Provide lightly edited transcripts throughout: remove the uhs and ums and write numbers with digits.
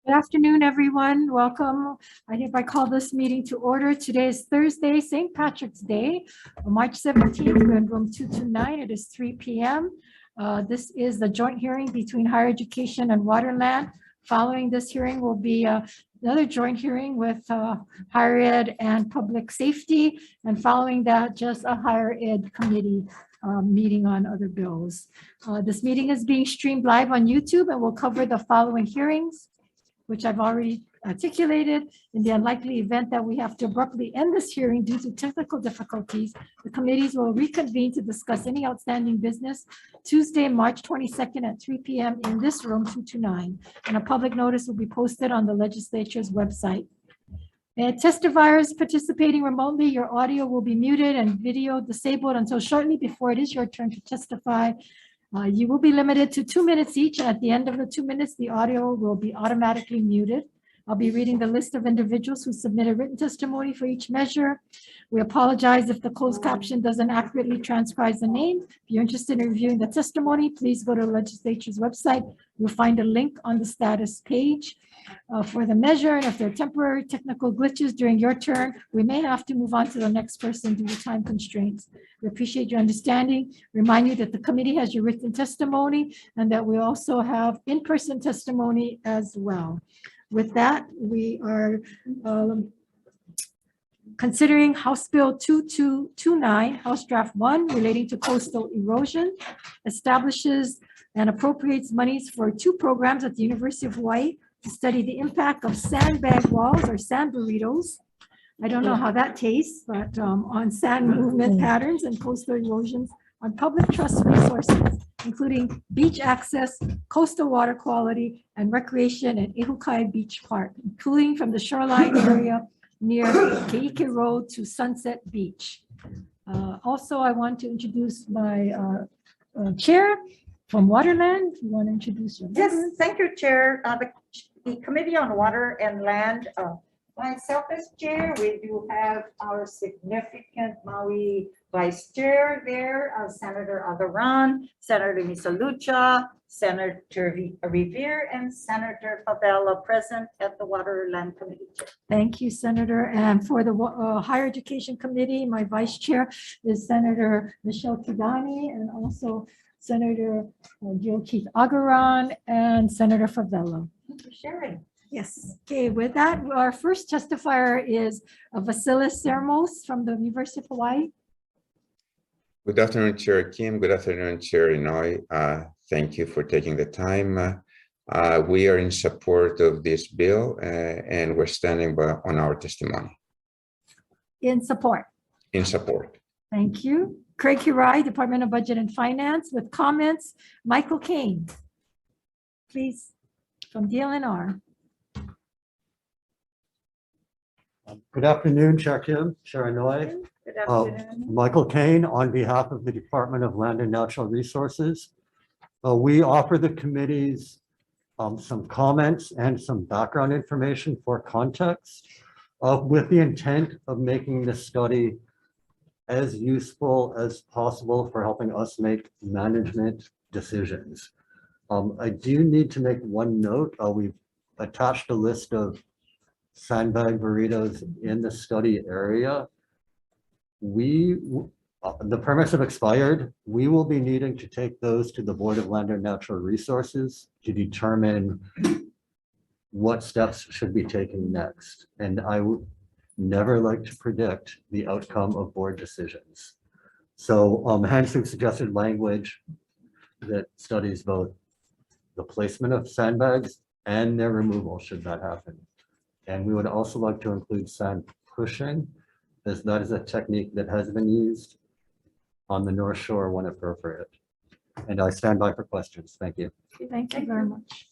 Good afternoon, everyone. Welcome. I hereby call this meeting to order. Today is Thursday, St. Patrick's Day, March 17th. We're in room 229. It is 3 p.m. This is the joint hearing between Higher Education and Waterland. Following this hearing will be another joint hearing with Higher Ed and Public Safety. And following that, just a Higher Ed committee meeting on other bills. This meeting is being streamed live on YouTube and will cover the following hearings, which I've already articulated. In the unlikely event that we have to abruptly end this hearing due to technical difficulties, the committees will reconvene to discuss any outstanding business Tuesday, March 22nd at 3 p.m. in this room 229. And a public notice will be posted on the legislature's website. And testifiers participating remotely, your audio will be muted and video disabled until shortly before it is your turn to testify. You will be limited to 2 minutes each. At the end of the 2 minutes, the audio will be automatically muted. I'll be reading the list of individuals who submitted written testimony for each measure. We apologize if the closed caption doesn't accurately transcribe the name. If you're interested in reviewing the testimony, please go to the legislature's website. You'll find a link on the status page for the measure. And if there are temporary technical glitches during your turn, we may have to move on to the next person due to time constraints. We appreciate your understanding. Remind you that the committee has your written testimony and that we also have in-person testimony as well. With that, we are considering House Bill 2229, House Draft 1, relating to coastal erosion, establishes and appropriates monies for 2 programs at the University of Hawaii to study the impact of sandbag walls or sand burritos. I don't know how that tastes, but on sand movement patterns and coastal erosions on public trust resources, including beach access, coastal water quality, and recreation at Ehukai Beach Park, including from the shoreline area near Keike Road to Sunset Beach. Also, I want to introduce my chair from Waterland. You want to introduce your Yes, thank you, Chair. The Committee on Water and Land, myself as chair, we do have our significant Maui Vice Chair there, Senator Agaran, Senator Misalucha, Senator Revere, and Senator Favela present at the Water and Land Committee. Thank you, Senator. And for the Higher Education Committee, my Vice Chair is Senator Michelle Kidani and also Senator Gil Keith Agaran and Senator Favela. Thank you for sharing. Yes. Okay. With that, our first testifier is Vasilis Sermos from the University of Hawaii. Good afternoon, Chair Kim. Good afternoon, Chair Inouye. Thank you for taking the time. We are in support of this bill and we're standing by on our testimony. In support. In support. Thank you. Craig Hirai, Department of Budget and Finance, with comments. Michael Kane, please, from DLNR. Good afternoon, Chair Kim, Chair Inouye. Good afternoon. Michael Kane on behalf of the Department of Land and Natural Resources. We offer the committees some comments and some background information for context with the intent of making the study as useful as possible for helping us make management decisions. I do need to make one note. We've attached a list of sandbag burritos in the study area. The permits have expired. We will be needing to take those to the Board of Land and Natural Resources to determine what steps should be taken next. And I would never like to predict the outcome of board decisions. So hence we've suggested language that studies both the placement of sandbags and their removal should that happen. And we would also like to include sand pushing, as that is a technique that has been used on the North Shore when appropriate. And I stand by for questions. Thank you. Thank you very much.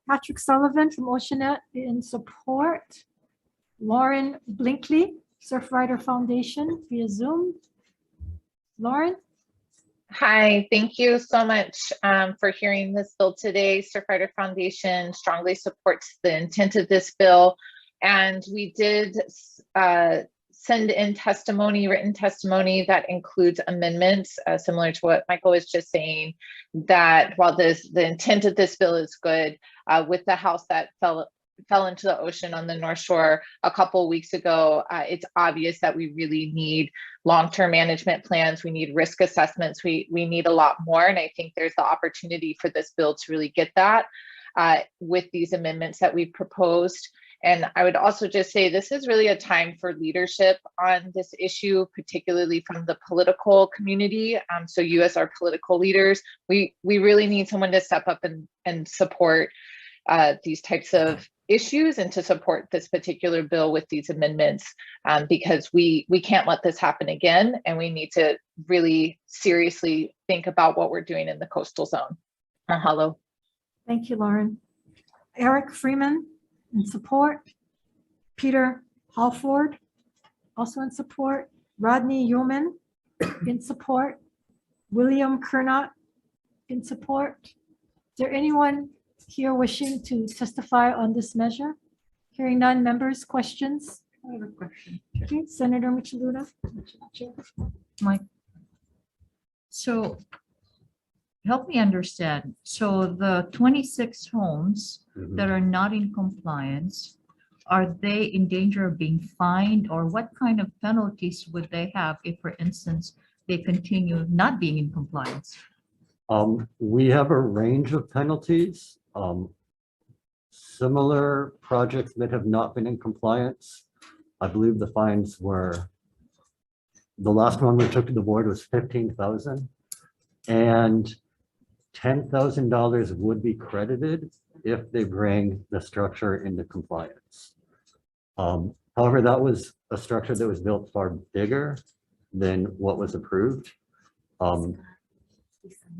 Patrick Sullivan from Oceanet in support. Lauren Blinkley, Surfrider Foundation via Zoom. Lauren? Hi, thank you so much for hearing this bill today. Surfrider Foundation strongly supports the intent of this bill. And we did send in testimony, written testimony that includes amendments, similar to what Michael was just saying, that while the intent of this bill is good, with the house that fell into the ocean on the North Shore a couple of weeks ago, it's obvious that we really need long-term management plans. We need risk assessments. We need a lot more. And I think there's the opportunity for this bill to really get that with these amendments that we've proposed. And I would also just say this is really a time for leadership on this issue, particularly from the political community. So you as our political leaders, we really need someone to step up and support these types of issues and to support this particular bill with these amendments, because we can't let this happen again, and we need to really seriously think about what we're doing in the coastal zone. Mahalo. Thank you, Lauren. Eric Freeman in support. Peter Halford also in support. Rodney Yeoman in support. William Kernot in support. Is there anyone here wishing to testify on this measure? Hearing none, members, questions? I have a question. Okay, Senator Micheluna. Mike. So help me understand. So the 26 homes that are not in compliance, are they in danger of being fined, or what kind of penalties would they have if, for instance, they continue not being in compliance? We have a range of penalties. Similar projects that have not been in compliance, I believe the fines were, the last one we took to the board was 15,000, and $10,000 would be credited if they bring the structure into compliance. However, that was a structure that was built far bigger than what was approved.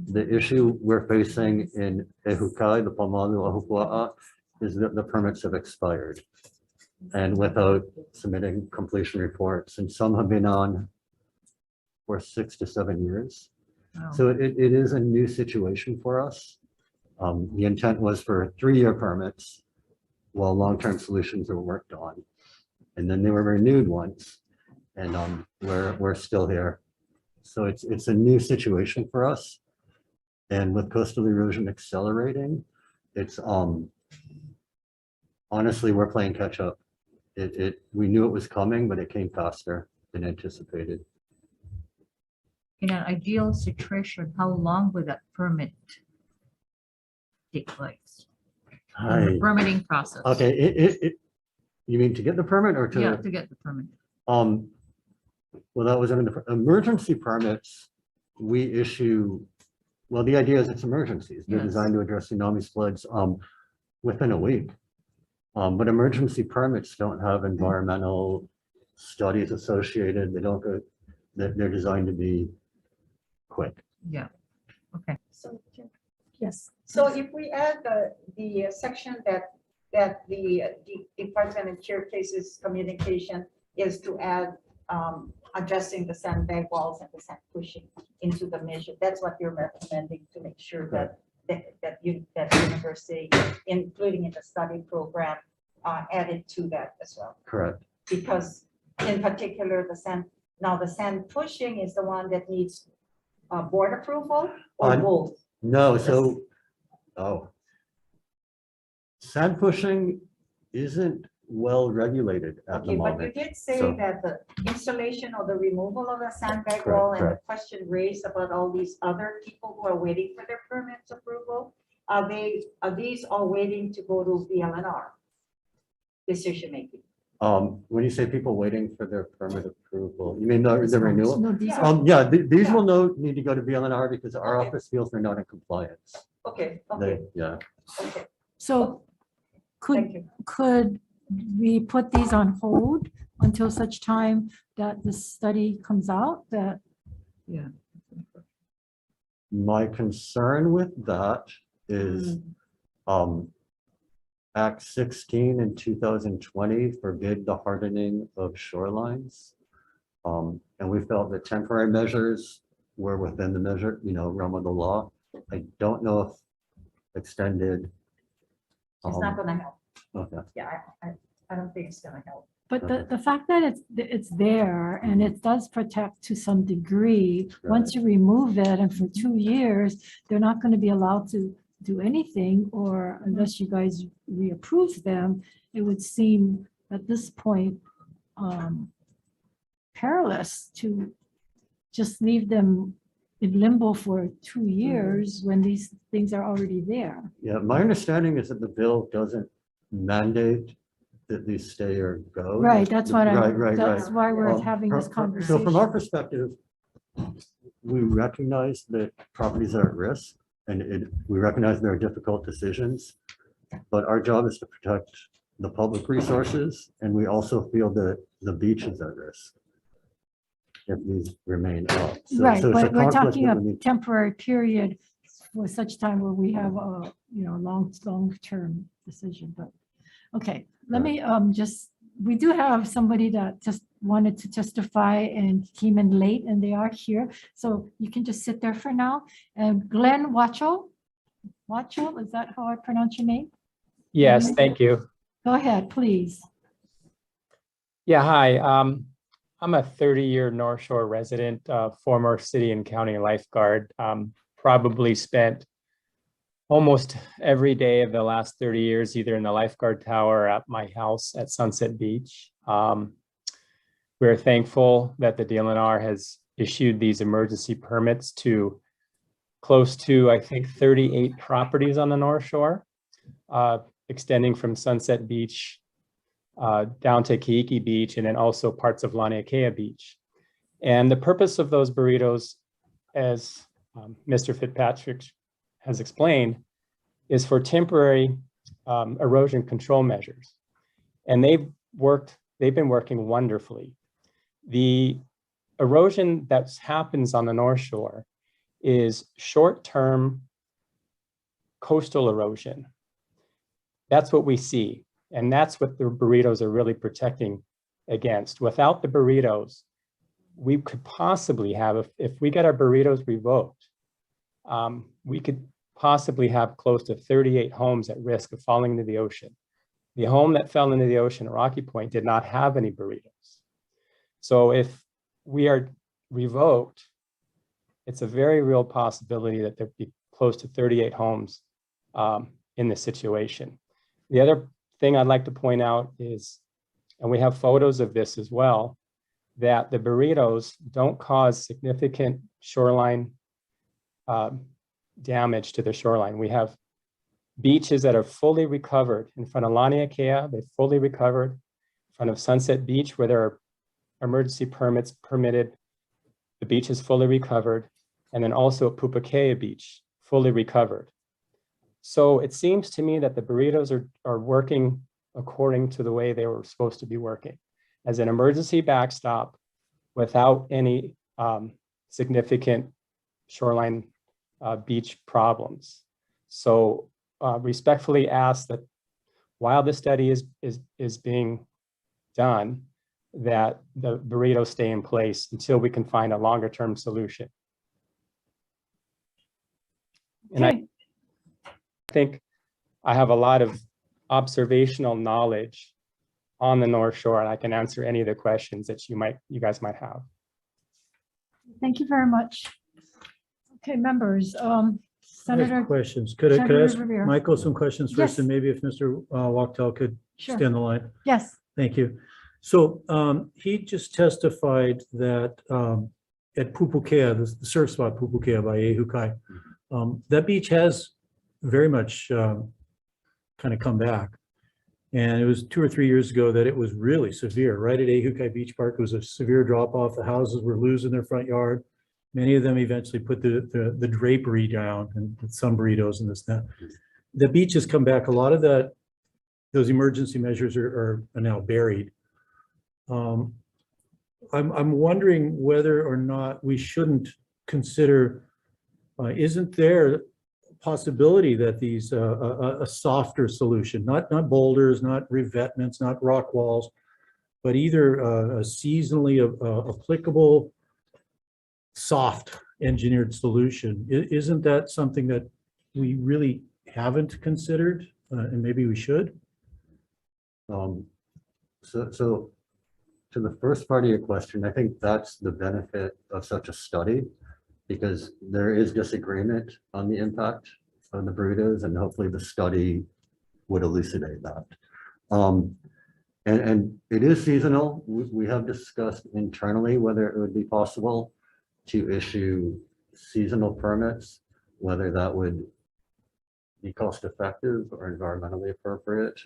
The issue we're facing in Ehukai, the Pamalu Ahupua'a, is that the permits have expired and without submitting completion reports, and some have been on for 6 to 7 years. Wow. So it is a new situation for us. The intent was for 3-year permits while long-term solutions were worked on, and then they were renewed once, and we're still here. So it's a new situation for us, and with coastal erosion accelerating, it's honestly, we're playing catch up. We knew it was coming, but it came faster than anticipated. In an ideal situation, how long would that permit take place? The permitting process. Okay, you mean to get the permit or to? Yeah, to get the permit. Well, that was under the emergency permits we issue. Well, the idea is it's emergencies. They're Yes. designed to address tsunamis, floods, within a week. But emergency permits don't have environmental studies associated. They don't go, they're designed to be quick. Yeah. Okay. So, Yes. so if we add the section that the department and chair cases communication is to add addressing the sandbag walls and the sand pushing into the measure, that's what you're recommending to make sure that university, including in the study program, added to that as well. Correct. Because in particular, the sand pushing is the one that needs board approval or both. No, so, sand pushing isn't well regulated at the Okay, but you moment. did say So- that the installation or the removal of the sandbag Correct, wall and the correct. question raised about all these other people who are waiting for their permits approval, are these all waiting to go to VLNR decision making? When you say people waiting for their permit approval, you mean the renewal? No, these Yeah. are, These Yeah. will need to go to VLNR because our Okay. office feels they're not in compliance. Okay, Yeah. okay, so thank you. could we put these on hold until such time that the study comes out that, Yeah. My concern with that is Act 16 in 2020 forbid the hardening of shorelines. And we felt that temporary measures were within the measure, realm of the law. I don't know if extended. It's not gonna help. Okay. Yeah, I don't think it's gonna help. But the fact that it's there and it does protect to some degree, once you remove it and for 2 years, they're not going to be allowed to do anything, or unless you guys reapprove them, it would seem at this point perilous to just leave them in limbo for 2 years when these things are already there. Yeah, my understanding is that the bill doesn't mandate that these stay or go. Right, that's what Right. why we're Um, having this So conversation. from our perspective, we recognize that properties are at risk and we recognize there are difficult decisions. But our job is to protect the public resources, and we also feel that the beach is at risk if these remain up. So Right, it's a but we're conflict talking that a we need- temporary period for such time where we have a, long-term decision, but, okay, let me we do have somebody that just wanted to testify and came in late and they are here, so you can just sit there for now. And Glenn Watchell, is that how I pronounce your name? Yes, thank you. Go ahead, please. Yeah, hi. I'm a 30-year North Shore resident, former city and county lifeguard. Probably spent almost every day of the last 30 years, either in the lifeguard tower or at my house at Sunset Beach. We're thankful that the DLNR has issued these emergency permits to close to, I think, 38 properties on the North Shore, extending from Sunset Beach down to Keiki Beach, and then also parts of Laniakea Beach. And the purpose of those burritos, as Mr. Fitzpatrick has explained, is for temporary erosion control measures. And they've been working wonderfully. The erosion that happens on the North Shore is short-term coastal erosion. That's what we see. And that's what the burritos are really protecting against. Without the burritos, we could possibly have, if we get our burritos revoked, we could possibly have close to 38 homes at risk of falling into the ocean. The home that fell into the ocean at Rocky Point did not have any burritos. So if we are revoked, it's a very real possibility that there'd be close to 38 homes in this situation. The other thing I'd like to point out is, and we have photos of this as well, that the burritos don't cause significant shoreline damage to the shoreline. We have beaches that are fully recovered. In front of Laniakea, they've fully recovered. In front of Sunset Beach, where there are emergency permits permitted, the beach is fully recovered. And then also at Pupukea Beach, fully recovered. So it seems to me that the burritos are working according to the way they were supposed to be working, as an emergency backstop without any significant shoreline beach problems. So respectfully ask that while the study is being done, that the burritos stay in place until we can find a longer term solution. And Okay. I think I have a lot of observational knowledge on the North Shore, and I can answer any of the questions that you guys might have. Thank you very much. Okay, members, I have Senator, questions. Could I Senator ask Rivera. Michael some questions first, Yes. and maybe if Mr. Wachtel could sure, stay on the line? yes, Thank you. So he just testified that at Pupukea, the surf spot Pupukea by Ehukai, that beach has very much kind of come back. And it was 2 or 3 years ago that it was really severe. Right at Ehukai Beach Park, it was a severe drop off. The houses were losing their front yard. Many of them eventually put the drapery down, and some burritos and this and that. The beach has come back. A lot of those emergency measures are now buried. I'm wondering whether or not we shouldn't consider, isn't there a possibility that these a softer solution, not boulders, not revetments, not rock walls, but either a seasonally applicable soft engineered solution? Isn't that something that we really haven't considered, and maybe we should? So to the first part of your question, I think that's the benefit of such a study, because there is disagreement on the impact of the burritos, and hopefully the study would elucidate that. And it is seasonal. We have discussed internally whether it would be possible to issue seasonal permits, whether that would be cost effective or environmentally appropriate.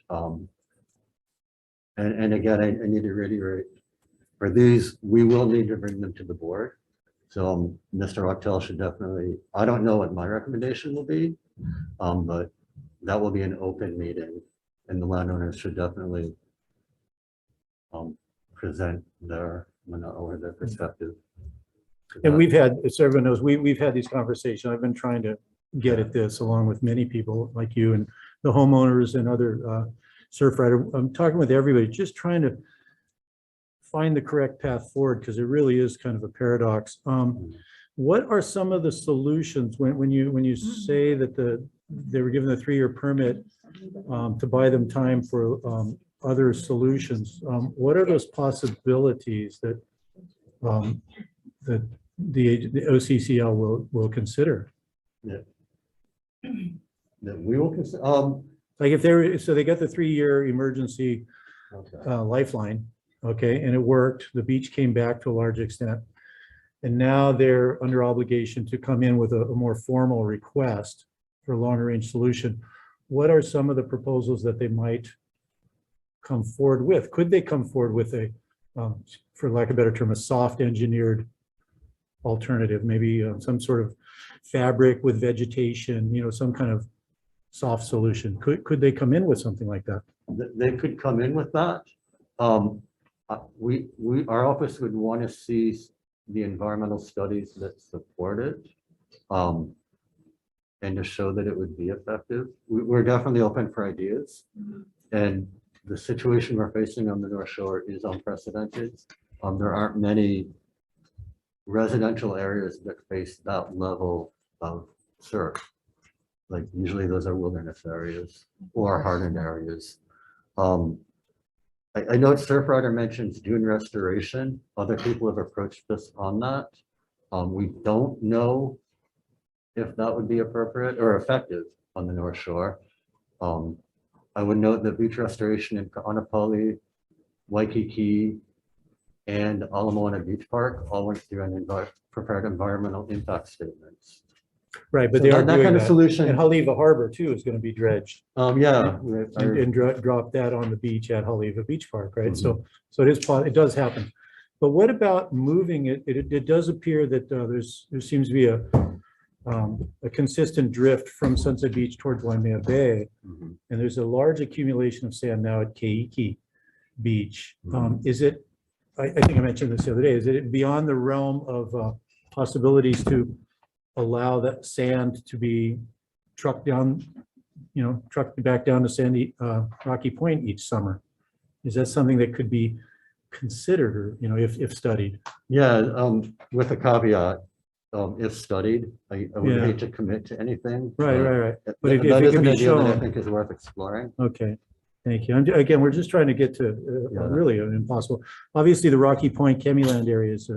And again, I need to reiterate, for these, we will need to bring them to the board. So Mr. HRE-WTL should definitely, I don't know what my recommendation will be, but that will be an open meeting, and the landowners should definitely present their perspective. And we've had, as everyone knows, we've had these conversations. I've been trying to get at this along with many people like you and the homeowners and other surf rider. I'm talking with everybody, just trying to find the correct path forward, because it really is kind of a paradox. What are some of the solutions when you say that they were given a 3-year permit to buy them time for other solutions? What are those possibilities that that the OCCL will consider? That we will consider. Like if they got the 3-year emergency lifeline, okay, and it worked. The beach came back to a large extent, and now they're under obligation to come in with a more formal request for a longer range solution. What are some of the proposals that they might come forward with? Could they come forward with a, for lack of a better term, a soft engineered alternative, maybe some sort of fabric with vegetation, some kind of soft solution? Could they come in with something like that? They could come in with that. Our office would want to see the environmental studies that support it, and to show that it would be effective. We're definitely open for ideas, and the situation we're facing on the North Shore is unprecedented. There aren't many residential areas that face that level of surf. Like usually those are wilderness areas or hardened areas. I know Surf Rider mentions dune restoration. Other people have approached us on that. We don't know if that would be appropriate or effective on the North Shore. I would note that beach restoration in Ka'anapali, Waikiki, and Ala Moana Beach Park all went through and prepared environmental impact statements. Right, but So they are that doing kind of that. solution. And Haleiwa Harbor too is going to be dredged Yeah. and drop that on the beach at Haleiwa Beach Park, right? Mhm. So it does happen. But what about moving it? It does appear that there seems to be a consistent drift from Sunset Beach towards Waimea Bay, Mhm. and there's a large accumulation of sand now at Keiki Beach. Is it? I think I mentioned this the other day. Is it beyond the realm of possibilities to allow that sand to be trucked down, trucked back down to sandy Rocky Point each summer? Is that something that could be considered, or if studied? Yeah, with a caveat, if studied, I would Yeah. hate to commit to anything. Right. But if that it is can an be idea that I shown. think is worth exploring. Okay, thank you. Again, we're just trying to get to Yeah. really an impossible. Obviously, the Rocky Point Chemiland area is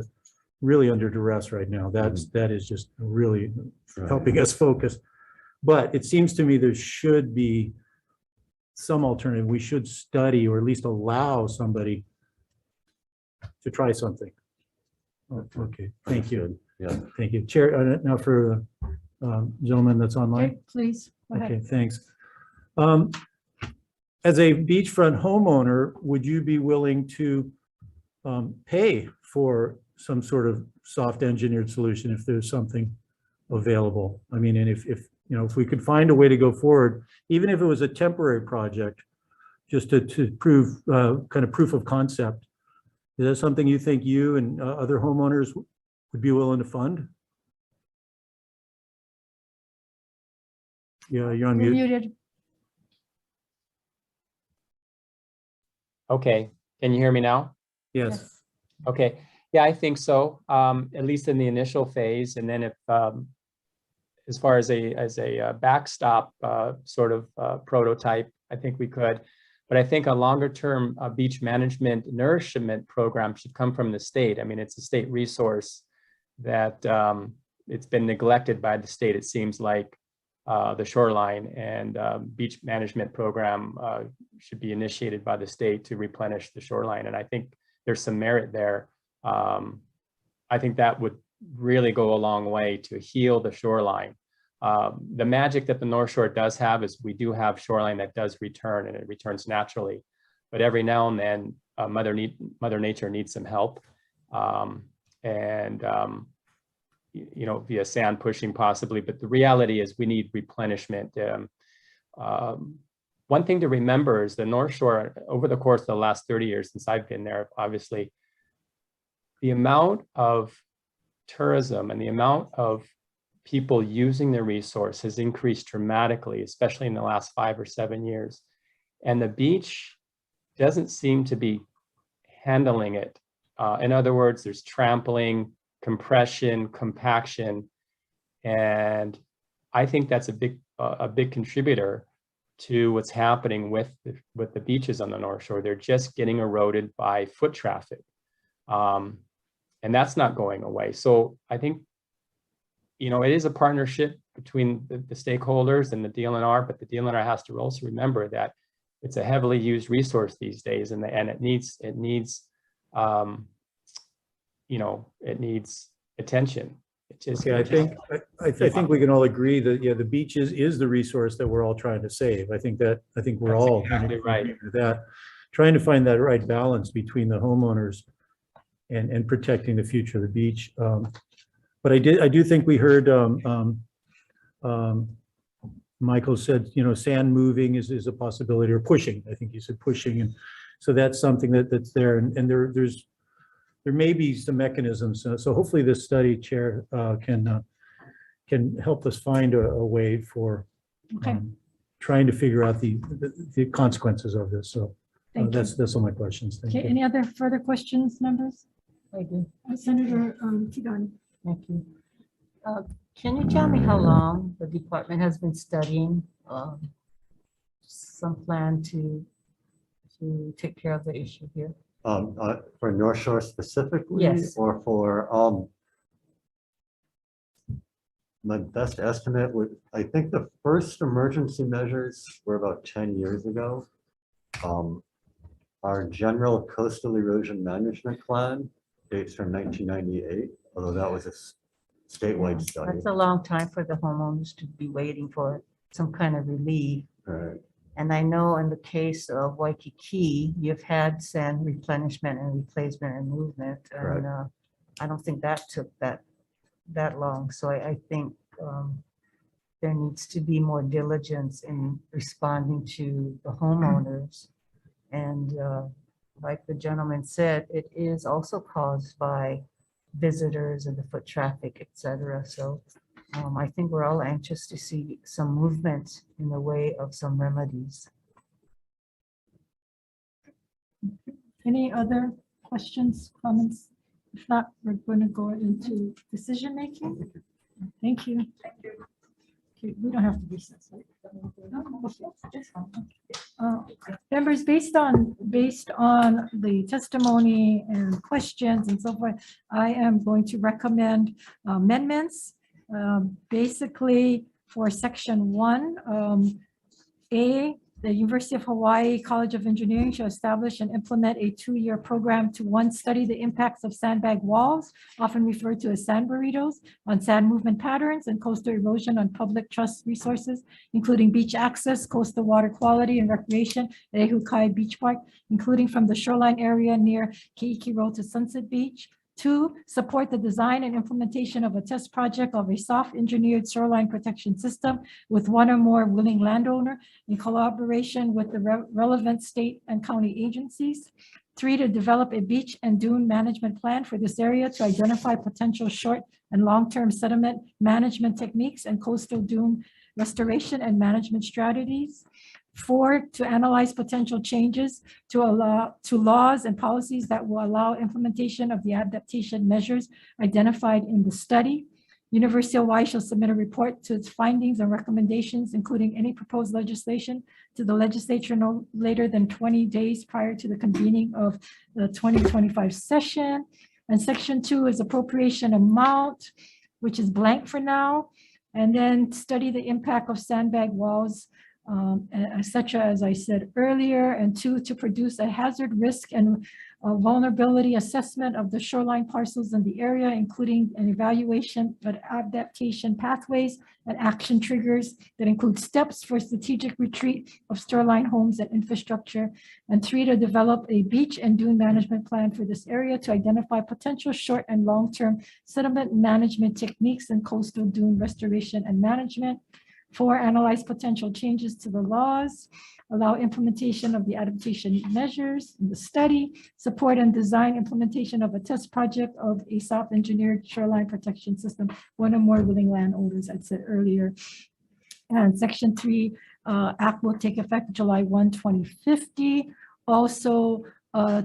really under duress right now. That is just really Right. helping us focus. But it seems to me there should be some alternative. We should study, or at least allow somebody to try something. Oh, okay, thank you. Understood. Yeah. Thank you. Chair, now for the gentleman that's online. Okay, please, go ahead. Okay, thanks. As a beachfront homeowner, would you be willing to pay for some sort of soft engineered solution if there's something available? I mean, and if we could find a way to go forward, even if it was a temporary project, just to prove kind of proof of concept, is that something you think you and other homeowners would be willing to fund? Yeah, you're on You're mute. muted. Okay, can you hear me now? Yes. Okay, yeah, I think so, at least in the initial phase. And then if, as far as a backstop sort of prototype, I think we could. But I think a longer term beach management nourishment program should come from the state. I mean, it's a state resource that it's been neglected by the state, it seems like. The shoreline and beach management program should be initiated by the state to replenish the shoreline. And I think there's some merit there. I think that would really go a long way to heal the shoreline. The magic that the North Shore does have is we do have shoreline that does return, and it returns naturally. But every now and then, Mother Nature needs some help. You know, via sand pushing possibly, but the reality is we need replenishment. One thing to remember is the North Shore, over the course of the last 30 years since I've been there, obviously, the amount of tourism and the amount of people using the resource has increased dramatically, especially in the last 5 or 7 years. And the beach doesn't seem to be handling it. In other words, there's trampling, compression, compaction, and I think that's a big contributor to what's happening with the beaches on the North Shore. They're just getting eroded by foot traffic, and that's not going away. So I think, you know, it is a partnership between the stakeholders and the DLNR, but the DLNR has to also remember that it's a heavily used resource these days, and it needs you know, it needs attention. It just, Okay, I think we can all agree that, yeah, the beach is the resource that we're all trying to save. I think we're That's all exactly right. with that, trying to find that right balance between the homeowners and protecting the future of the beach. But I do think we heard Michael said, you know, sand moving is a possibility, or pushing. I think you said pushing, and so that's something that's there, and there may be some mechanisms. So hopefully this study, Chair, can help us find a way for trying to figure out the consequences of this. So that's all my questions. Thank Okay, you. any other further questions, members? I do. Senator Tigani. Thank you. Can you tell me how long the department has been studying some plan to take care of the issue here? For North Shore specifically? Yes. Or for, my best estimate would, I think the first emergency measures were about 10 years ago. Our general coastal erosion management plan dates from 1998, although that was a statewide study. That's a long time for the homeowners to be waiting for some kind of relief. Right. And I know in the case of Waikiki, you've had sand replenishment and replacement and movement. And I don't think that took that long. So I think there needs to be more diligence in responding to the homeowners. And like the gentleman said, it is also caused by visitors and the foot traffic, et cetera. So I think we're all anxious to see some movement in the way of some remedies. Any other questions, comments? If not, we're going to go into decision making. Thank you. Okay, we don't have to recess, right? Members, based on the testimony and questions and so forth, I am going to recommend amendments. Basically, for section 1, the University of Hawaii College of Engineering shall establish and implement a 2-year program to, 1, study the impacts of sandbag walls, often referred to as sand burritos, on sand movement patterns and coastal erosion on public trust resources, including beach access, coastal water quality, and recreation at Ehukai Beach Park, including from the shoreline area near Keiki Road to Sunset Beach. 2, support the design and implementation of a test project of a soft engineered shoreline protection system with 1 or more willing landowner in collaboration with the relevant state and county agencies. 3, to develop a beach and dune management plan for this area to identify potential short and long-term sediment management techniques and coastal dune restoration and management strategies. 4, to analyze potential changes to laws and policies that will allow implementation of the adaptation measures identified in the study. University of Hawaii shall submit a report to its findings and recommendations, including any proposed legislation, to the legislature no later than 20 days prior to the convening of the 2025 session. And section 2 is appropriation amount, which is blank for now. And then study the impact of sandbag walls, etc., as I said earlier. And 2, to produce a hazard risk and vulnerability assessment of the shoreline parcels in the area, including an evaluation of adaptation pathways and action triggers that include steps for strategic retreat of shoreline homes and infrastructure. And 3, to develop a beach and dune management plan for this area to identify potential short and long-term sediment management techniques and coastal dune restoration and management. 4, analyze potential changes to the laws, allow implementation of the adaptation measures in the study, support and design implementation of a test project of a self-engineered shoreline protection system, one or more willing landowners, I said earlier. And section 3, act will take effect July 1, 2050. Also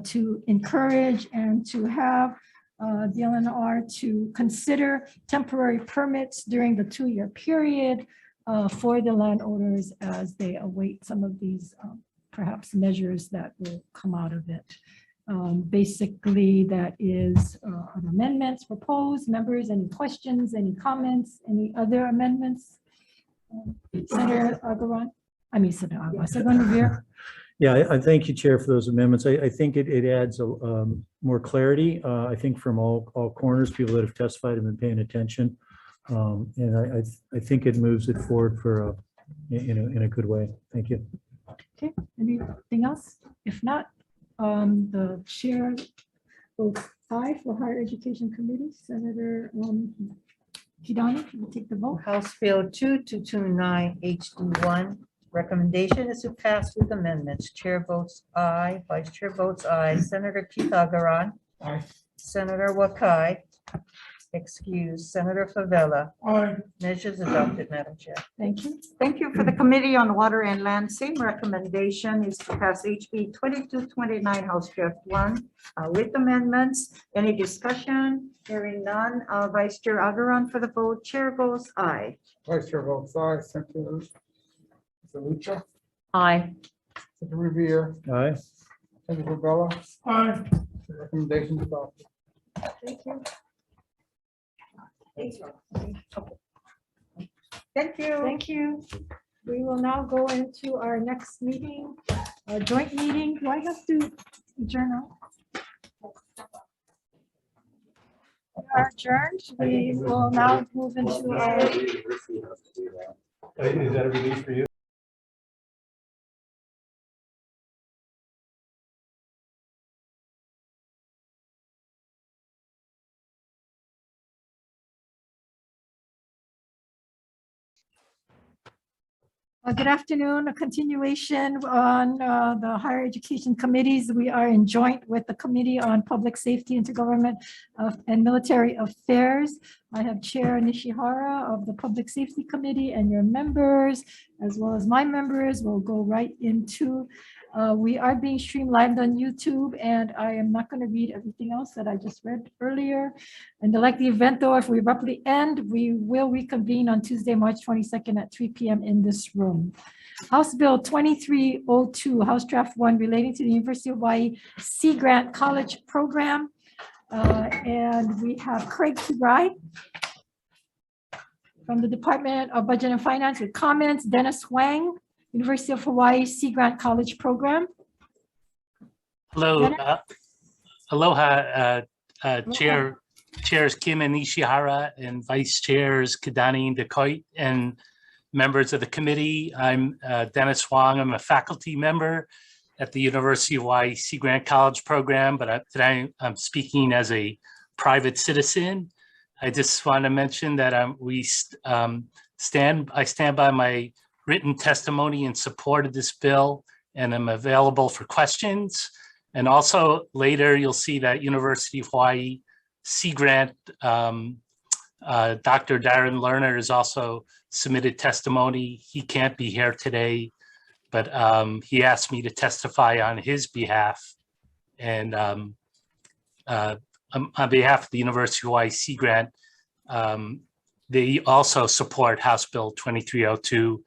to encourage and to have the LNR to consider temporary permits during the 2-year period for the landowners as they await some of these perhaps measures that will come out of it. Basically, that is an amendments proposed. Members, any questions, any comments, any other amendments? Senator Agaran, I mean, Senator Agaran, Senator Revere. Yeah, I thank you, Chair, for those amendments. I think it adds more clarity. I think from all corners, people that have testified have been paying attention. And I think it moves it forward for in a good way. Thank you. Okay, anything else? If not, the chair will aye for Higher Education Committee. Senator Kidani, will take the vote. House Bill 2229 HD1. Recommendation is to pass with amendments. Chair votes aye, Vice Chair votes aye. Senator Keith Agaran. Aye. Senator Wakai. Excuse. Senator Favela. Aye. Measures adopted, Madam Chair. Thank you. Thank you. For the Committee on Water and Land, same recommendation is to pass HB 2229 House Draft 1 with amendments. Any discussion? Hearing none. Vice Chair Agaran for the vote. Chair votes aye. Vice Chair votes aye. Senator Lucha, Aye. Senator Revere, Aye. Senator Bella. Aye. Recommendation adopted. Thank you. Thank you. Thank you. We will now go into our next meeting, a joint meeting. Do I have to adjourn now? We are adjourned. We will now move into our. Is that a release for you? Good afternoon. A continuation on the higher education committees. We are in joint with the Committee on Public Safety, Intergovernment and Military Affairs. I have Chair Nishihara of the Public Safety Committee, and your members, as well as my members, will go right into. We are being streamed live on YouTube, and I am not going to read everything else that I just read earlier. And to like the event, though, if we abruptly end, we will reconvene on Tuesday, March 22nd at 3 p.m. in this room. House Bill 2302, House Draft 1, relating to the University of Hawaii Sea Grant College Program. And we have Craig Kibrai from the Department of Budget and Finance with comments. Dennis Huang, University of Hawaii Sea Grant College Program. Hello, aloha, Chairs Kim and Nishihara and Vice Chairs Kidani and Decoit and members of the committee. I'm Dennis Huang. I'm a faculty member at the University of Hawaii Sea Grant College Program, but today I'm speaking as a private citizen. I just want to mention that I stand by my written testimony in support of this bill, and I'm available for questions. And also later, you'll see that University of Hawaii Sea Grant, Dr. Darren Lerner has also submitted testimony. He can't be here today, but he asked me to testify on his behalf. And on behalf of the University of Hawaii Sea Grant, they also support House Bill 2302.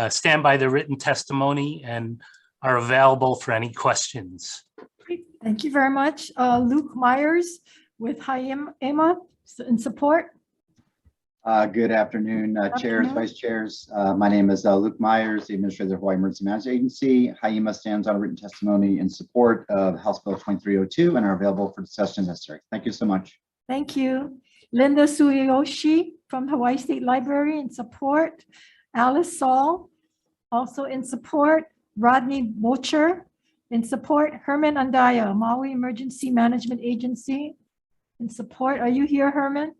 Stand by the written testimony and are available for any questions. Great. Thank you very much. Luke Myers with Hawai'i in support. Good afternoon, chairs, Afternoon. vice chairs. My name is Luke Myers, the administrator of Hawaii Emergency Management Agency. Hawai'i stands on a written testimony in support of House Bill 2302 and are available for discussion necessary. Thank you so much. Thank you. Linda Suyoshi from Hawaii State Library in support. Alice Saul also in support. Rodney Bocher in support. Herman Andaya, Maui Emergency Management Agency in support. Are you here, Herman?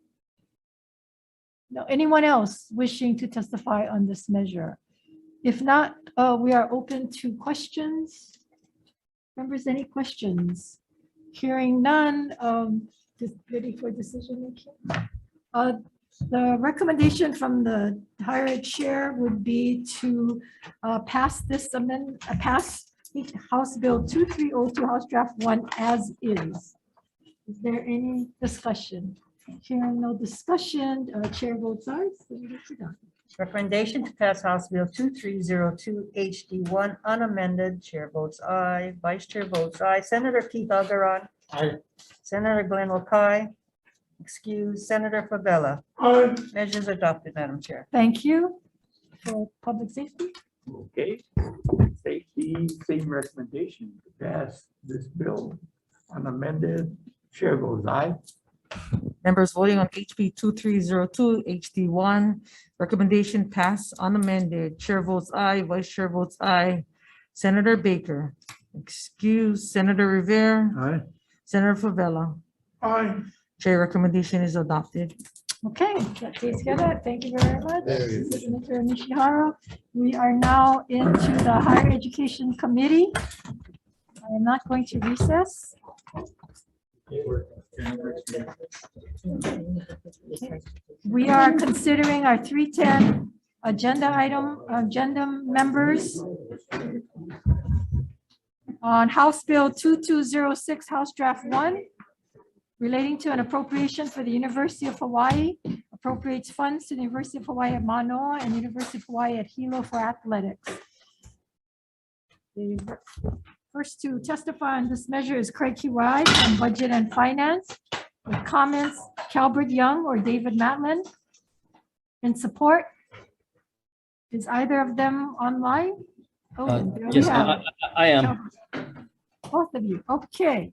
No, anyone else wishing to testify on this measure? If not, we are open to questions. Members, any questions? Hearing none, just ready for decision making. The recommendation from the higher ed chair would be to pass this amendment, pass House Bill 2302, House Draft 1 as is. Is there any discussion? Hearing no discussion, chair votes aye. Recommendation to pass House Bill 2302 HD1 unamended. Chair votes aye. Vice Chair votes aye. Senator Keith Agaran. Aye. Senator Glenn Wakai. Excuse. Senator Favela. Aye. Measures adopted, Madam Chair. Thank you. For public safety. Okay, safety, same recommendation to pass this bill unamended. Chair votes aye. Members voting on HB 2302 HD1, recommendation pass unamended. Chair votes aye. Vice Chair votes aye. Senator Baker. Excuse. Senator Rivera. Aye. Senator Favela. Aye. Chair recommendation is adopted. Okay, that takes care of that. Thank you very much, Mr. Nishihara. We are now into the Higher Education Committee. I am not going to recess. We are considering our 310 agenda members on House Bill 2206, House Draft 1, relating to an appropriation for the University of Hawaii, appropriates funds to the University of Hawaii at Manoa and University of Hawaii at Hilo for athletics. The first to testify on this measure is Craig Kiwai from Budget and Finance. With comments, Calbert Young or David Matlin. In support, is either of them online? Oh, there we Yes, have I am. both of you. Okay.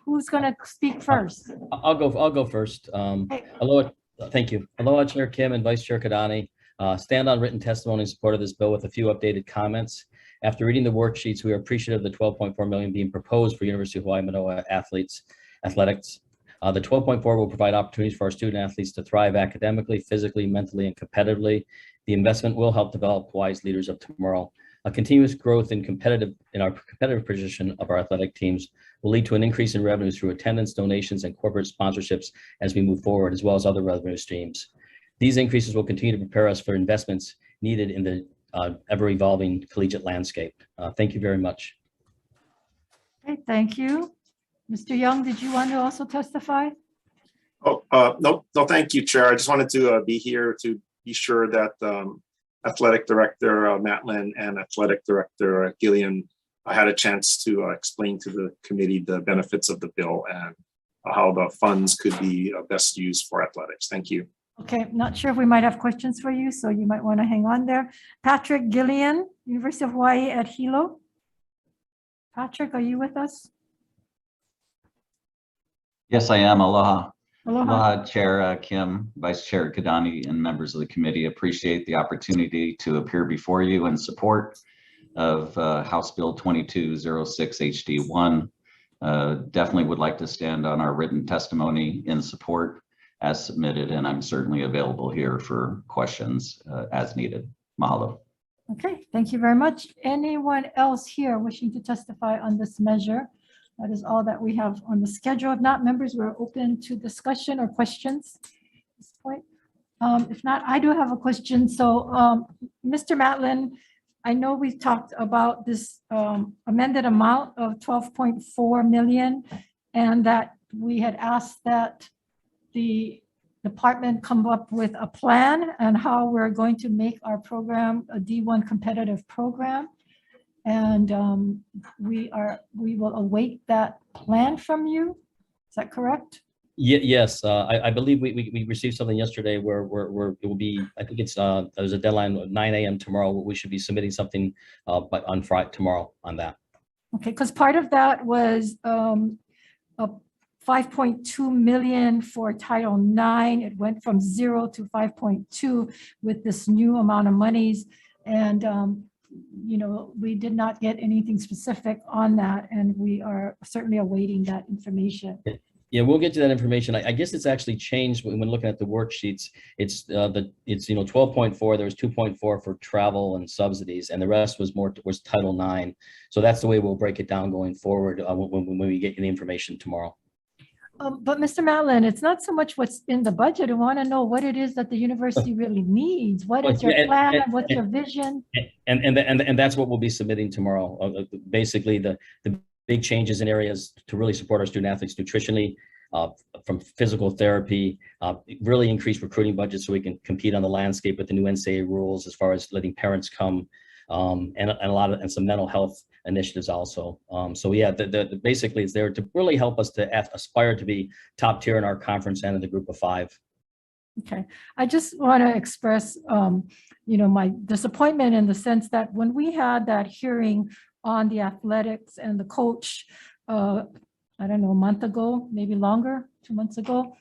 Who's going to speak first? I'll go first. Hey. Aloha, thank you. Aloha, Chair Kim and Vice Chair Kadani. Stand on written testimony in support of this bill with a few updated comments. After reading the worksheets, we are appreciative of the $12.4 million being proposed for University of Hawaii Manoa athletics. The 12.4 will provide opportunities for our student athletes to thrive academically, physically, mentally, and competitively. The investment will help develop Hawaii's leaders of tomorrow. A continuous growth in our competitive position of our athletic teams will lead to an increase in revenues through attendance, donations, and corporate sponsorships as we move forward, as well as other revenue streams. These increases will continue to prepare us for investments needed in the ever-evolving collegiate landscape. Thank you very much. Okay, thank you. Mr. Young, did you want to also testify? Oh, no, thank you, Chair. I just wanted to be here to be sure that Athletic Director Matlin and Athletic Director Gillian had a chance to explain to the committee the benefits of the bill and how the funds could be best used for athletics. Thank you. Okay, not sure if we might have questions for you, so you might want to hang on there. Patrick Gillian, University of Hawaii at Hilo. Patrick, are you with us? Yes, I am. Aloha. Aloha. Aloha, Chair Kim, Vice Chair Kadani, and members of the committee. Appreciate the opportunity to appear before you in support of House Bill 2206 HD1. Definitely would like to stand on our written testimony in support as submitted, and I'm certainly available here for questions as needed. Mahalo. Okay, thank you very much. Anyone else here wishing to testify on this measure? That is all that we have on the schedule. If not, members, we're open to discussion or questions at this point. If not, I do have a question. So, Mr. Matlin, I know we've talked about this amended amount of 12.4 million, and that we had asked that the department come up with a plan and how we're going to make our program a D1 competitive program. And we will await that plan from you. Is that correct? Yes, I believe we received something yesterday where it will be, I think it's, there's a deadline of 9 a.m. tomorrow. We should be submitting something on Friday, tomorrow on that. Okay, because part of that was a 5.2 million for Title IX. It went from 0 to 5.2 with this new amount of monies. And, you know, we did not get anything specific on that, and we are certainly awaiting that information. Yeah, we'll get to that information. I guess it's actually changed when looking at the worksheets. It's 12.4. There was 2.4 for travel and subsidies, and the rest was Title IX. So that's the way we'll break it down going forward when we get you the information tomorrow. But Mr. Matlin, it's not so much what's in the budget. I want to know what it is that the university really needs. What is your plan? What's your vision? And that's what we'll be submitting tomorrow. Basically, the big changes in areas to really support our student athletes nutritionally, from physical therapy, really increase recruiting budgets so we can compete on the landscape with the new NCAA rules as far as letting parents come, and some mental health initiatives also. So yeah, basically it's there to really help us to aspire to be top tier in our conference and in the group of 5. Okay, I just want to express, you know, my disappointment in the sense that when we had that hearing on the athletics and the coach, I don't know, a month ago, maybe longer, 2 months ago,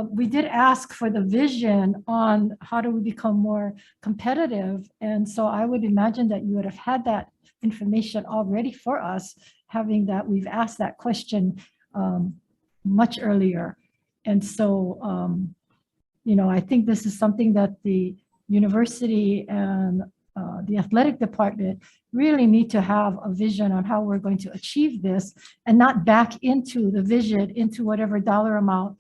we did ask for the vision on how do we become more competitive. And so I would imagine that you would have had that information already for us, having that we've asked that question much earlier. And so, you know, I think this is something that the university and the athletic department really need to have a vision on how we're going to achieve this, and not back into the vision, into whatever dollar amount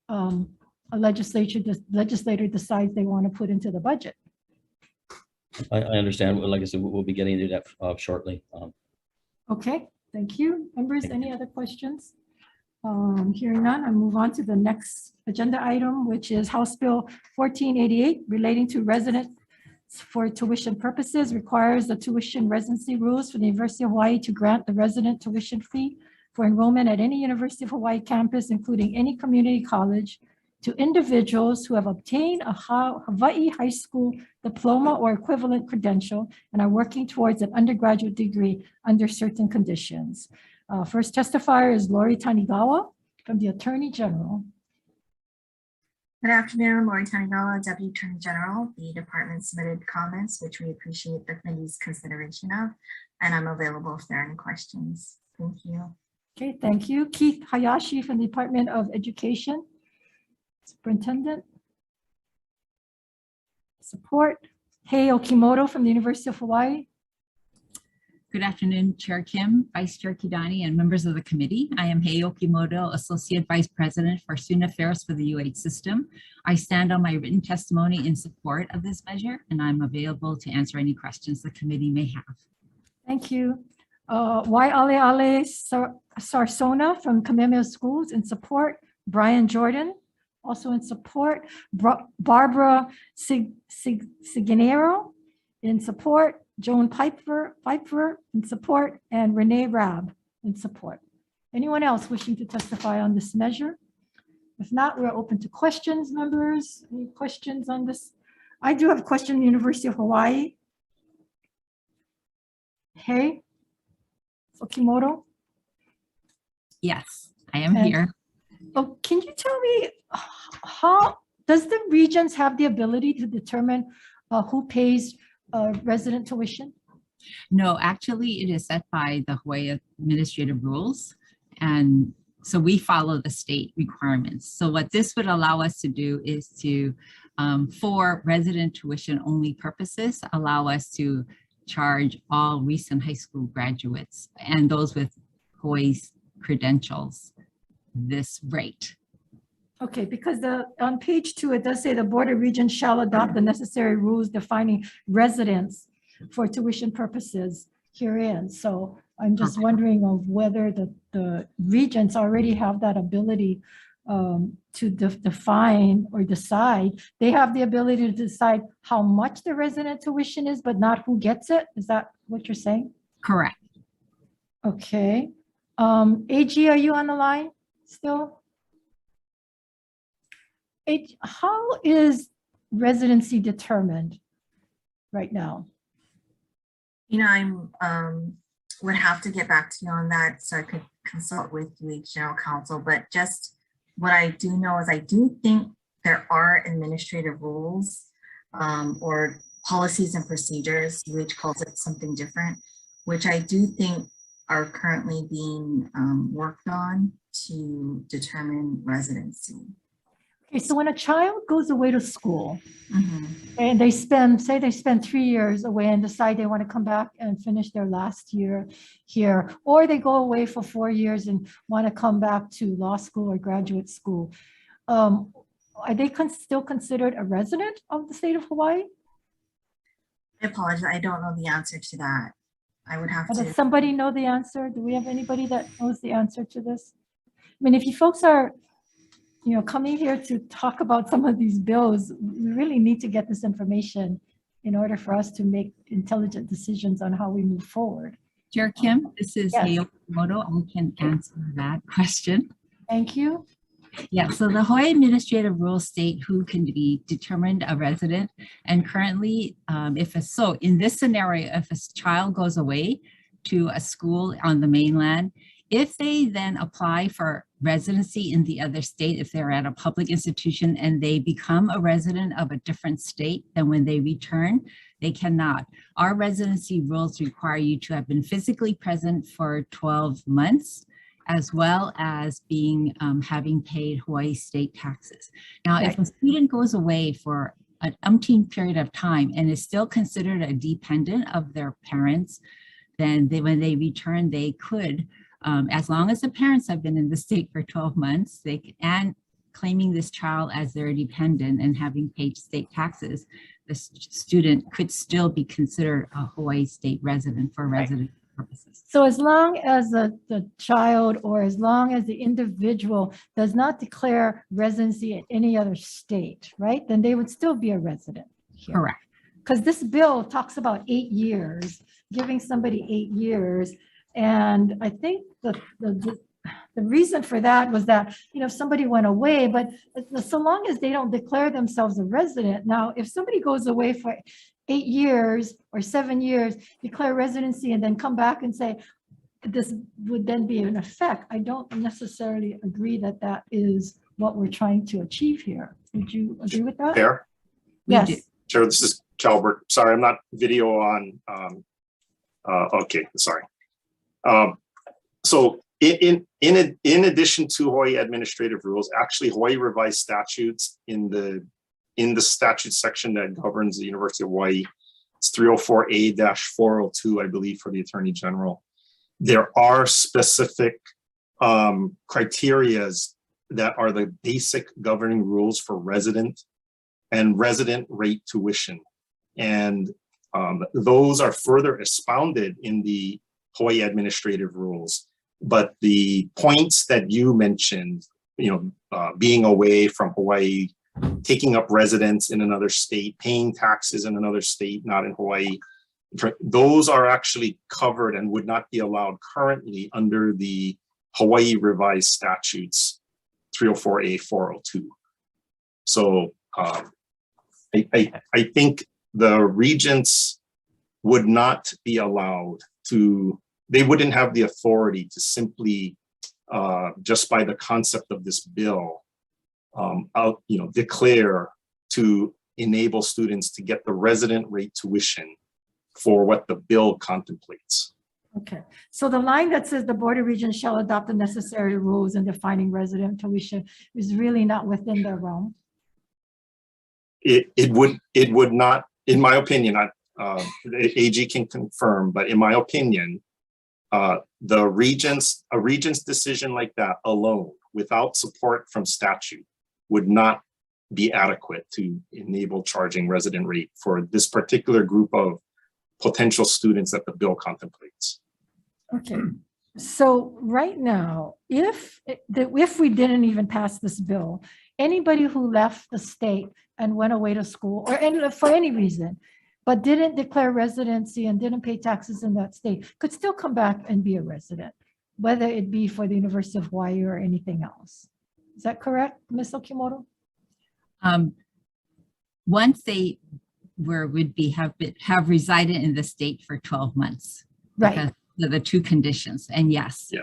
a legislator decides they want to put into the budget. I understand. Like I said, we'll be getting into that shortly. Okay, thank you. Members, any other questions? Hearing none, I move on to the next agenda item, which is House Bill 1488 relating to resident for tuition purposes, requires the tuition residency rules for the University of Hawaii to grant the resident tuition fee for enrollment at any University of Hawaii campus, including any community college, to individuals who have obtained a Hawaii high school diploma or equivalent credential and are working towards an undergraduate degree under certain conditions. First testifier is Lori Tanigawa from the Attorney General. Good afternoon, Lori Tanigawa, Deputy Attorney General. The department submitted comments, which we appreciate the committee's consideration of, and I'm available if there are any questions. Thank you. Okay, thank you. Keith Hayashi from the Department of Education. Superintendent. Support. Hei Okimoto from the University of Hawaii. Good afternoon, Chair Kim, Vice Chair Kidani, and members of the committee. I am Hei Okimoto, Associate Vice President for Student Affairs for the UH system. I stand on my written testimony in support of this measure, and I'm available to answer any questions the committee may have. Thank you. Waialeale Sarsona from Kamehameha Schools in support. Brian Jordan, also in support. Barbara Siganero in support. Joan Piper in support, and Renee Rabb in support. Anyone else wishing to testify on this measure? If not, we're open to questions, members. Any questions on this? I do have a question on the University of Hawaii. Hey, Okimoto? Yes, I am here. Oh, can you tell me how does the Regents have the ability to determine who pays resident tuition? No, actually, it is set by the Hawaii administrative rules. And so we follow the state requirements. So what this would allow us to do is to, for resident tuition only purposes, allow us to charge all recent high school graduates and those with Hawaii's credentials this rate. Okay, because on page 2, it does say the Board of Regents shall adopt the necessary rules defining residence for tuition purposes herein. So I'm just wondering of whether the regents already have that ability to define or decide. They have the ability to decide how much the resident tuition is, but not who gets it. Is that what you're saying? Correct. Okay. AG, are you on the line still? How is residency determined right now? You know, would have to get back to you on that so I could consult with UH General Counsel, but just what I do know is I do think there are administrative rules or policies and procedures, UH calls it something different, which I do think are currently being worked on to determine residency. Okay, so when a child goes away to school and they say they spend 3 years away and decide they want to come back and finish their last year here, or they go away for 4 years and want to come back to law school or graduate school, are they still considered a resident of the state of Hawaii? I apologize, I don't know the answer to that. I would have to. Does somebody know the answer? Do we have anybody that knows the answer to this? I mean, if you folks are coming here to talk about some of these bills, we really need to get this information in order for us to make intelligent decisions on how we move forward. Chair Kim, this is Yes. Hayo Moto. I can answer that question. Thank you. Yeah, so the Hawaii administrative rules state who can be determined a resident. And currently, in this scenario, if a child goes away to a school on the mainland, if they then apply for residency in the other state, if they're at a public institution and they become a resident of a different state, then when they return, they cannot. Our residency rules require you to have been physically present for 12 months, as well as having paid Hawaii state taxes. Now, if a student goes away for an umpteen period of time and is still considered a dependent of their parents, then when they return, they could, as long as the parents have been in the state for 12 months, and claiming this child as their dependent and having paid state taxes, the student could still be considered a Hawaii state resident for resident purposes. So as long as the child or as long as the individual does not declare residency in any other state, right, then they would still be a resident here. Correct. Because this bill talks about 8 years, giving somebody 8 years. And I think the reason for that was that, if somebody went away, but so long as they don't declare themselves a resident. Now, if somebody goes away for 8 years or 7 years, declare residency and then come back and say, this would then be in effect. I don't necessarily agree that that is what we're trying to achieve here. Would you agree with that? Chair? Yes. Chair, this is Calbert. Sorry, I'm not video on. Okay, sorry. So in addition to Hawaii administrative rules, actually Hawaii revised statutes in the statute section that governs the University of Hawaii, it's 304A-402, I believe, for the Attorney General. There are specific criterias that are the basic governing rules for resident and resident rate tuition. And those are further expounded in the Hawaii administrative rules. But the points that you mentioned, being away from Hawaii, taking up residence in another state, paying taxes in another state, not in Hawaii, those are actually covered and would not be allowed currently under the Hawaii revised statutes 304A-402. So I think the regents would not be allowed to, they wouldn't have the authority to simply, just by the concept of this bill, declare to enable students to get the resident rate tuition for what the bill contemplates. Okay, so the line that says the Board of Regents shall adopt the necessary rules in defining resident tuition is really not within their realm. It would not, in my opinion, the AG can confirm, but in my opinion, a regent's decision like that alone, without support from statute, would not be adequate to enable charging resident rate for this particular group of potential students that the bill contemplates. Okay, So right now, if we didn't even pass this bill, anybody who left the state and went away to school or for any reason, but didn't declare residency and didn't pay taxes in that state could still come back and be a resident, whether it be for the University of Hawaii or anything else. Is that correct, Ms. Okimoto? Once they have resided in the state for 12 months. Right. Because of the two conditions, and yes. Yeah.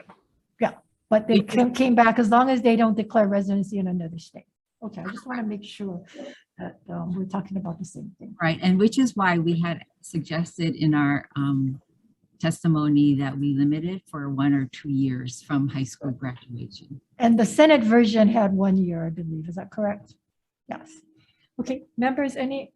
Yeah, but they came back as long as they don't declare residency in another state. Okay, I just want to make sure that we're talking about the same thing. Right, and which is why we had suggested in our testimony that we limited for 1 or 2 years from high school graduation. And the Senate version had 1 year, I believe. Is that correct? Yes. Okay, members, any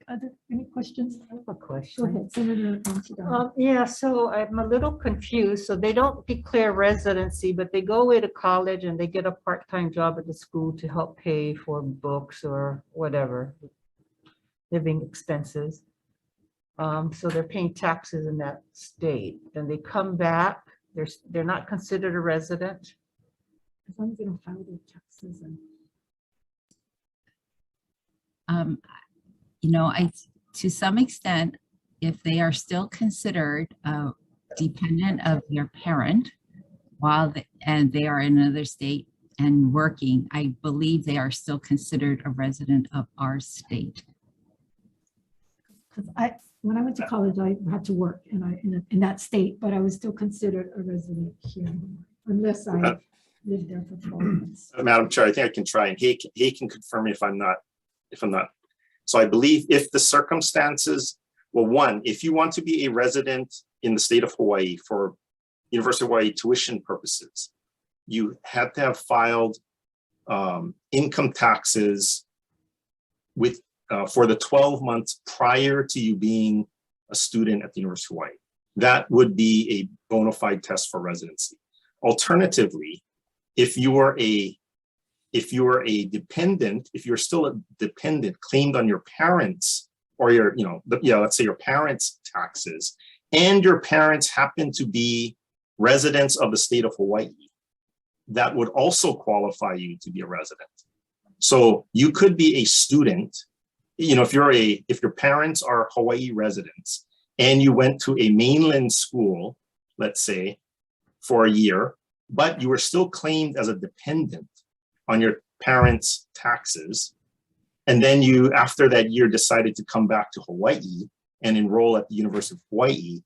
questions? I have a Go question. ahead, Senator Kidani. Yeah, so I'm a little confused. So they don't declare residency, but they go away to college and they get a part-time job at the school to help pay for books or whatever, living expenses. So they're paying taxes in that state. Then they come back, they're not considered a resident. As long as they don't file their taxes and. To some extent, if they are still considered dependent of their parent and they are in another state and working, I believe they are still considered a resident of our state. Because when I went to college, I had to work in that state, but I was still considered a resident here, unless I lived there for 12 months. Madam Chair, I think I can try, and he can confirm me if I'm not. So I believe if the circumstances, well, one, if you want to be a resident in the state of Hawaii for University of Hawaii tuition purposes, you had to have filed income taxes with for the 12 months prior to you being a student at the University of Hawaii. That would be a bona fide test for residency. Alternatively, if you are a dependent, if you're still a dependent claimed on your parents or your, let's say your parents' taxes, and your parents happen to be residents of the state of Hawaii, that would also qualify you to be a resident. So you could be a student, if your parents are Hawaii residents and you went to a mainland school, let's say, for a year, but you were still claimed as a dependent on your parents' taxes. And then you, after that year, decided to come back to Hawaii and enroll at the University of Hawaii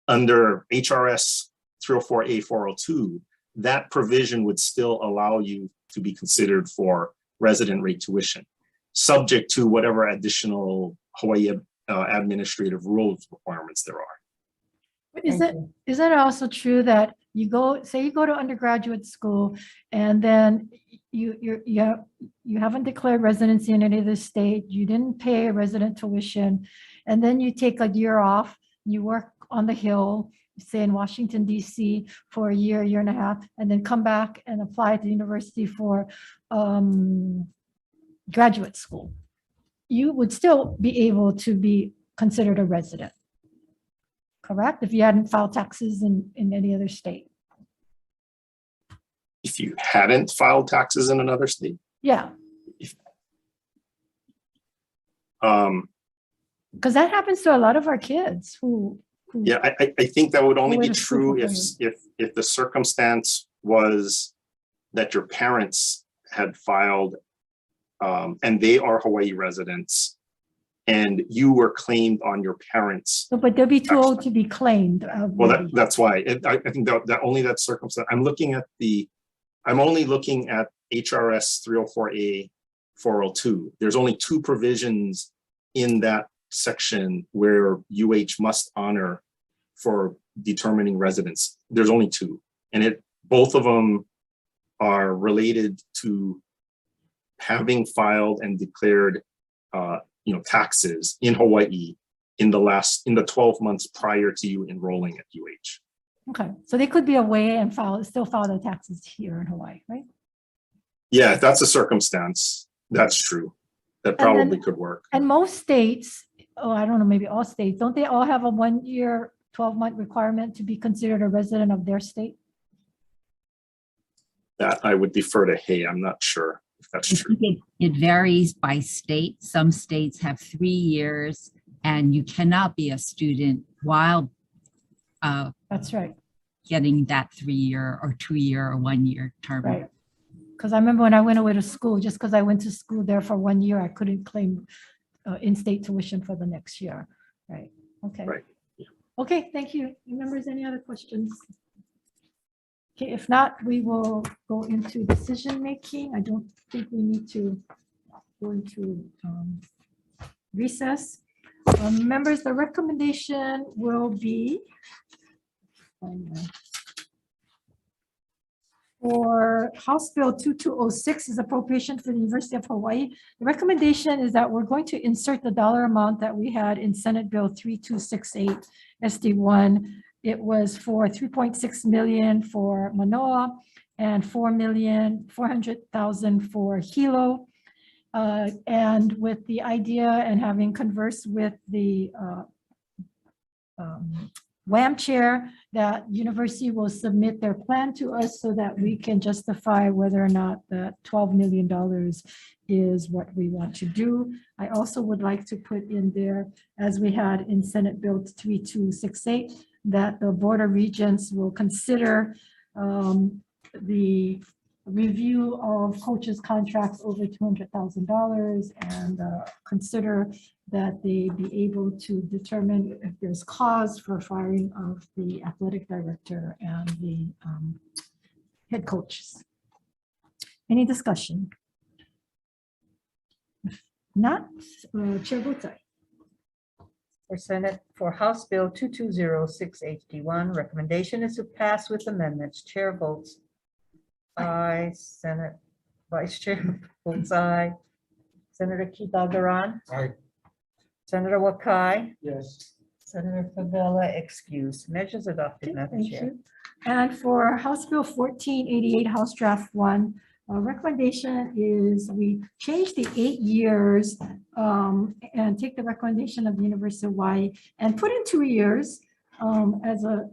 under HRS 304A-402, that provision would still allow you to be considered for resident rate tuition, subject to whatever additional Hawaii administrative rules requirements there are. Is it also true that you go to undergraduate school and then you haven't declared residency in any of the state, you didn't pay a resident tuition, and then you take a year off, you work on the Hill, say in Washington, DC for a year and a half, and then come back and apply to the university for graduate school, you would still be able to be considered a resident, correct? If you hadn't filed taxes in any other state. If you hadn't filed taxes in another state? Yeah. Because that happens to a lot of our kids who yeah, I think that would only be Wait a true second. if the circumstance was that your parents had filed and they are Hawaii residents and you were claimed on your parents. So, but they'll be too old to be claimed. Well, that's why I think that only that circumstance. I'm only looking at HRS 304A-402. There's only 2 provisions in that section where UH must honor for determining residence. There's only 2, and both of them are related to having filed and declared taxes in Hawaii in the 12 months prior to you enrolling at UH. Okay, so they could be away and still file their taxes here in Hawaii, right? Yeah, that's a circumstance. That's true. That probably could work. And most states, I don't know, maybe all states, don't they all have a 1 year, 12-month requirement to be considered a resident of their state? that I would defer to Hay. I'm not sure if that's I true. think it varies by state. Some states have 3 years and you cannot be a student while That's right. getting that 3-year or 2-year or 1-year term. Right. Because I remember when I went away to school, just because I went to school there for 1 year, I couldn't claim in-state tuition for the next year. Right. Okay. Right. Okay, thank you. Members, any other questions? Okay, if not, we will go into decision making. I don't think we need to go into recess. Members, the recommendation will be for House Bill 2206 is appropriation for the University of Hawaii. The recommendation is that we're going to insert the dollar amount that we had in Senate Bill 3268 SD1. It was for 3.6 million for Manoa and 4,400,000 for Hilo. And with the idea and having conversed with the WAM chair, that university will submit their plan to us so that we can justify whether or not the $12 million is what we want to do. I also would like to put in there, as we had in Senate Bill 3268, that the Board of Regents will consider the review of coaches' contracts over $200,000 and consider that they be able to determine if there's cause for firing of the athletic director and the head coaches. Any discussion? If not, Chair votes aye. For Senate, for House Bill 2206 HD1, recommendation is to pass with amendments. Chair votes aye. Senate Vice Chair votes aye. Senator Kitagaran. Aye. Senator Wakai. Yes. Senator Favela excused. Measures adopted, Okay, Madam thank Chair. you. And for House Bill 1488, House Draft 1, recommendation is we change the 8 years and take the recommendation of the University of Hawaii and put in 2 years as a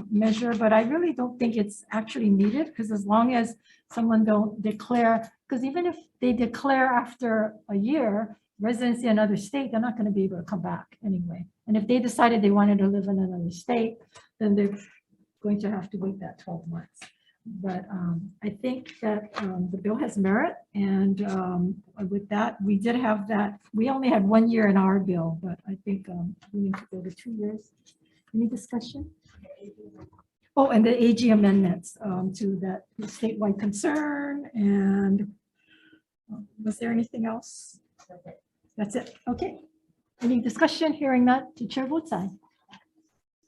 measure, but I really don't think it's actually needed, because as long as someone don't declare, because even if they declare after a year residency in another state, they're not going to be able to come back anyway. And if they decided they wanted to live in another state, then they're going to have to wait that 12 months. But I think that the bill has merit, and with that, we did have that. We only had 1 year in our bill, but I think we need to go to 2 years. Any discussion? Oh, and the AG amendments to that statewide concern. And was there anything else? That's it. Okay. Any discussion? Hearing none, the chair votes aye.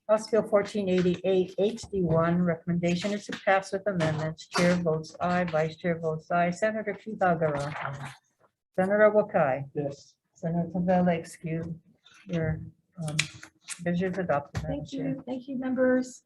House Bill 1488 HD1, recommendation is to pass with amendments. Chair votes aye. Vice Chair votes aye. Senator Kitagawa. Senator Wakai. Yes. Senator Favela excused. Your measures adopted, Madam Thank Chair. you. Thank you, members.